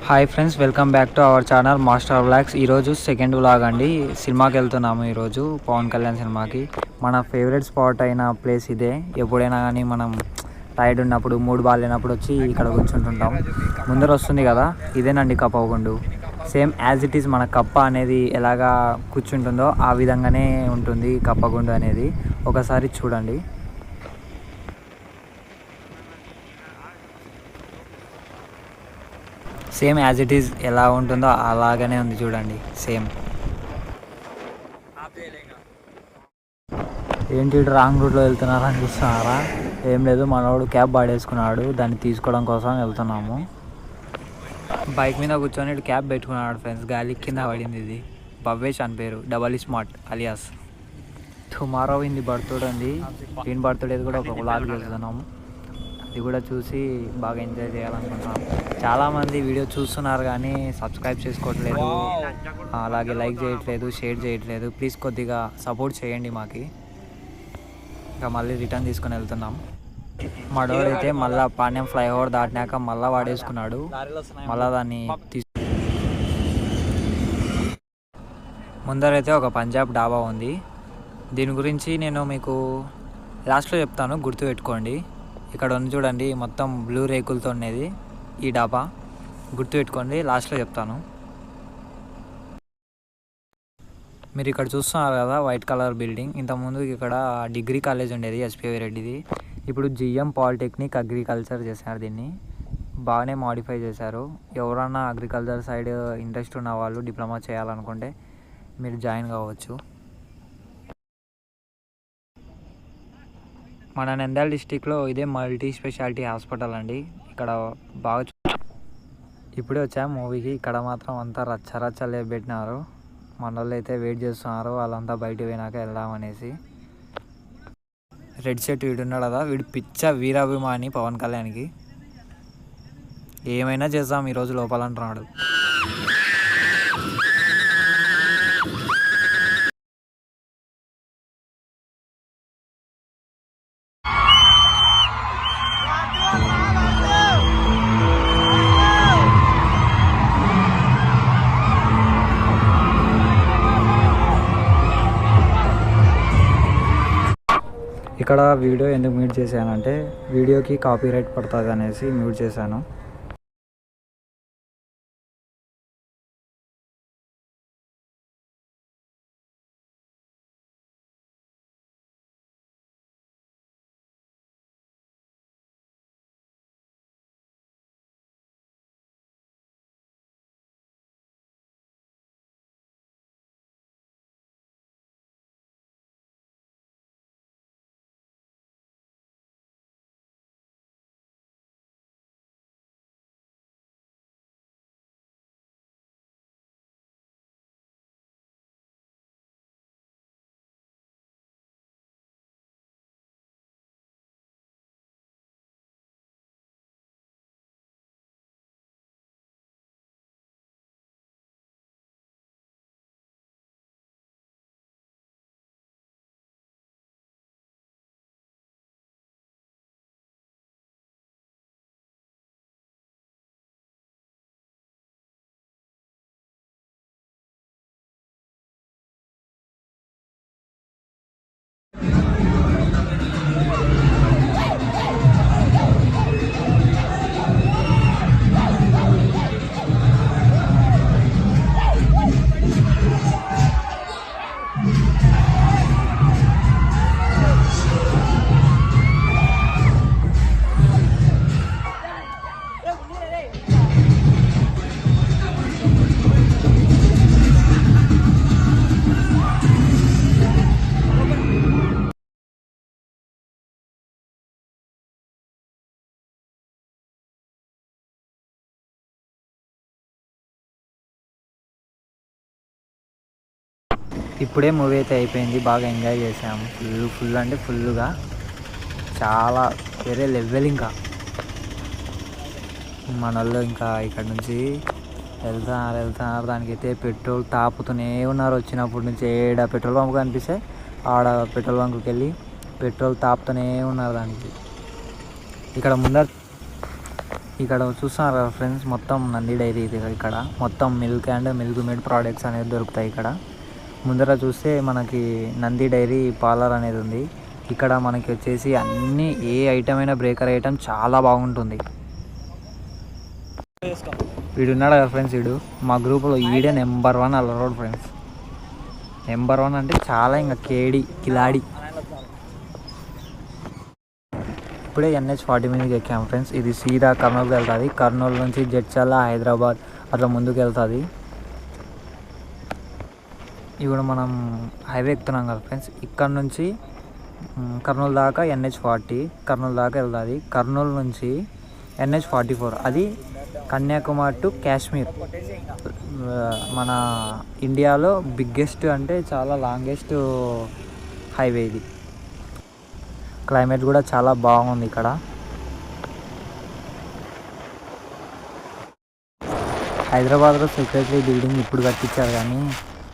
Hi friends, welcome back to our channel master vlogs. ఈరోజు second vlog అండి. సినిమాకి వెళ్తున్నాము ఈరోజు, పవన్ కళ్యాణ్ సినిమాకి. మన ఫేవరెట్ స్పాట్ అయిన ప్లేస్ ఇదే. ఎప్పుడైనా కానీ మనం టైర్డ్ ఉన్నప్పుడు, మూడ్ బాగాలేనప్పుడు వచ్చి ఇక్కడ కూర్చుంటుంటాం. ముందర వస్తుంది కదా, ఇదేనండి కప్పగుండు. సేమ్ యాజ్ ఇట్ ఈస్ మన కప్ప అనేది ఎలాగా కూర్చుంటుందో ఆ విధంగానే ఉంటుంది కప్పగుండు అనేది. ఒకసారి చూడండి. సేమ్ యాజ్ ఇట్ ఈజ్ ఎలా ఉంటుందో అలాగనే ఉంది చూడండి, సేమ్. ఏంటి రాంగ్ రూట్లో వెళ్తున్నారా అని చూస్తున్నారా? ఏం లేదు, మనోడు క్యాబ్ పాడేసుకున్నాడు, దాన్ని తీసుకోవడం కోసం వెళ్తున్నాము. బైక్ మీద కూర్చొని క్యాబ్ పెట్టుకున్నాడు ఫ్రెండ్స్. గాలి కింద పడింది. ఇది భవ్యేష్ అని పేరు, డబల్ స్మార్ట్ అలియాస్. టుమారో ఇంది బర్త్డే ఉంది. దీని బర్త్డేది కూడా ఒక వ్లాగ్ చేస్తున్నాము. ఇది కూడా చూసి బాగా ఎంజాయ్ చేయాలనుకుంటున్నాం. చాలామంది వీడియో చూస్తున్నారు కానీ సబ్స్క్రైబ్ చేసుకోవట్లేదు, అలాగే లైక్ చేయట్లేదు, షేర్ చేయట్లేదు. ప్లీజ్ కొద్దిగా సపోర్ట్ చేయండి మాకి. ఇంకా మళ్ళీ రిటర్న్ తీసుకొని వెళ్తున్నాం. మడోడైతే మళ్ళీ పాణ్యం ఫ్లైఓవర్ దాటినాక మళ్ళీ వాడేసుకున్నాడు. మళ్ళీ దాన్ని ముందరైతే ఒక పంజాబ్ డాబా ఉంది. దీని గురించి నేను మీకు లాస్ట్లో చెప్తాను, గుర్తుపెట్టుకోండి. ఇక్కడ ఉంది చూడండి, మొత్తం బ్లూ రేకులతో ఉండేది ఈ డాబా. గుర్తుపెట్టుకోండి, లాస్ట్లో చెప్తాను. మీరు ఇక్కడ చూస్తున్నారు కదా వైట్ కలర్ బిల్డింగ్. ఇంతకుముందు ఇక్కడ డిగ్రీ కాలేజ్ ఉండేది, ఎస్పీవి రెడ్డిది. ఇప్పుడు జిఎం పాలిటెక్నిక్ అగ్రికల్చర్ చేశారు. దీన్ని బాగానే మాడిఫై చేశారు. ఎవరన్నా అగ్రికల్చర్ సైడ్ ఇంట్రెస్ట్ ఉన్న వాళ్ళు డిప్లొమా చేయాలనుకుంటే మీరు జాయిన్ కావచ్చు. మన నంద్యాల డిస్టిక్లో ఇదే మల్టీ స్పెషాలిటీ హాస్పిటల్ అండి. ఇక్కడ బాగా ఇప్పుడే వచ్చాము మూవీకి. ఇక్కడ మాత్రం అంతా రచ్చరచ్చలే పెట్టినారు. మన వాళ్ళు అయితే వెయిట్ చేస్తున్నారు, వాళ్ళంతా బయటకు పోయినాక వెళ్దామనేసి. రెడ్ షర్ట్ వీడున్నాడు కదా, వీడు పిచ్చ వీరాభిమాని పవన్ కళ్యాణ్కి. ఏమైనా చేద్దాం ఈరోజు లోపల అంటున్నాడు. ఇక్కడ వీడియో ఎందుకు మ్యూట్ చేశానంటే వీడియోకి కాపీరైట్ పడుతుంది అనేసి మ్యూట్ చేశాను. ఇప్పుడే మూవీ అయితే అయిపోయింది, బాగా ఎంజాయ్ చేసాము. ఫుల్ అంటే ఫుల్గా, చాలా వేరే లెవెల్. ఇంకా మన వాళ్ళు ఇంకా ఇక్కడ నుంచి వెళ్తున్నారు. దానికైతే పెట్రోల్ తాపుతూనే ఉన్నారు. వచ్చినప్పటి నుంచి ఏడ పెట్రోల్ బంక్ కనిపిస్తే ఆడ పెట్రోల్ బంక్కి వెళ్ళి పెట్రోల్ తాపుతూనే ఉన్నారు. దానికి ఇక్కడ ఇక్కడ చూస్తున్నారు కదా ఫ్రెండ్స్, మొత్తం నంది డైరీ ఇది. ఇక్కడ మొత్తం milk and milk made products అనేది దొరుకుతాయి. ఇక్కడ ముందర చూస్తే మనకి నంది డైరీ పార్లర్ అనేది ఉంది. ఇక్కడ మనకి వచ్చేసి అన్ని ఏ ఐటమ్ అయినా బ్రేకర్ ఐటమ్ చాలా బాగుంటుంది. వీడు ఉన్నాడు కదా ఫ్రెండ్స్, వీడు మా గ్రూప్లో ఈడే నెంబర్ 1 అల్లరోడ్ ఫ్రెండ్స్. నెంబర్ 1 అంటే చాలా ఇంకా కిలాడి. ఇప్పుడే NH40 మీదకి ఎక్కాము ఫ్రెండ్స్. ఇది సీదా కర్నూలుకి వెళ్తుంది. కర్నూలు నుంచి జడ్చర్ల, హైదరాబాద్ అట్లా ముందుకు వెళ్తుంది. ఇప్పుడు మనం హైవే ఎక్కుతున్నాం కదా ఫ్రెండ్స్. ఇక్కడ నుంచి కర్నూలు దాకా NH40 కర్నూలు దాకా వెళ్తుంది. కర్నూలు నుంచి NH44 అది కన్యాకుమారి టు కాశ్మీర్. మన ఇండియాలో బిగ్గెస్ట్ అంటే చాలా లాంగెస్ట్ హైవే ఇది. క్లైమేట్ కూడా చాలా బాగుంది ఇక్కడ. హైదరాబాద్లో సెక్రటరీ బిల్డింగ్ ఇప్పుడు కట్టించారు, కానీ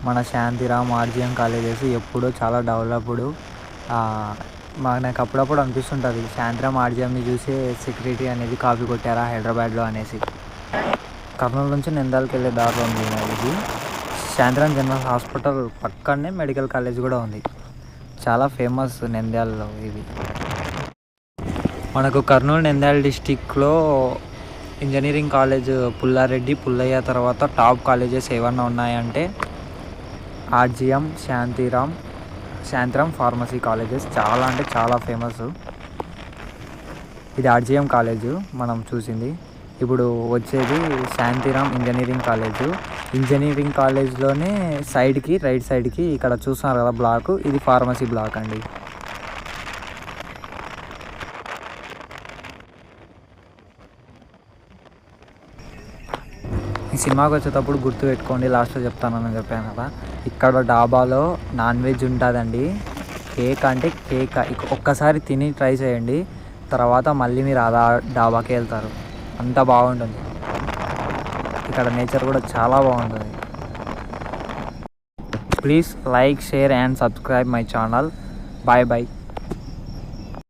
మన శాంతిరామ్, RGM కాలేజెస్ ఎప్పుడూ చాలా డెవలప్డ్. నాకు అప్పుడప్పుడు అనిపిస్తుంటుంది, శాంతిరామ్, RGMని చూసి సెక్రటరీ అనేది కాపీ కొట్టారా హైదరాబాద్లో అనేసి. కర్నూలు నుంచి నంద్యాలకు వెళ్ళే దారిలో ఉంది ఇది. శాంతిరామ్ జనరల్ హాస్పిటల్ పక్కనే మెడికల్ కాలేజ్ కూడా ఉంది. చాలా ఫేమస్ నంద్యాలలో ఇది. మనకు కర్నూలు నంద్యాల డిస్టిక్లో ఇంజనీరింగ్ కాలేజ్ పుల్లారెడ్డి, పుల్లయ్య తర్వాత టాప్ కాలేజెస్ ఏమన్నా ఉన్నాయంటే RGM, శాంతిరామ్ ఫార్మసీ కాలేజెస్ చాలా అంటే చాలా ఫేమస్. ఇది RGM కాలేజు మనం చూసింది. ఇప్పుడు వచ్చేది శాంతిరామ్ ఇంజనీరింగ్ కాలేజు. ఇంజనీరింగ్ కాలేజ్లోనే సైడ్కి, రైట్ సైడ్కి ఇక్కడ చూస్తున్నారు కదా బ్లాక్, ఇది ఫార్మసీ బ్లాక్ అండి. ఈ సినిమాకి వచ్చేటప్పుడు గుర్తు పెట్టుకోండి, లాస్ట్లో చెప్తానని చెప్పాను కదా. ఇక్కడ డాబాలో నాన్ వెజ్ ఉంటుందండి. కేక్ అంటే కేక్ ఒక్కసారి తిని ట్రై చేయండి, తర్వాత మళ్ళీ మీరు అదా డాబాకి వెళ్తారు. అంత బాగుంటుంది. ఇక్కడ నేచర్ కూడా చాలా బాగుంటుంది. Please like, share and subscribe my channel. Bye bye.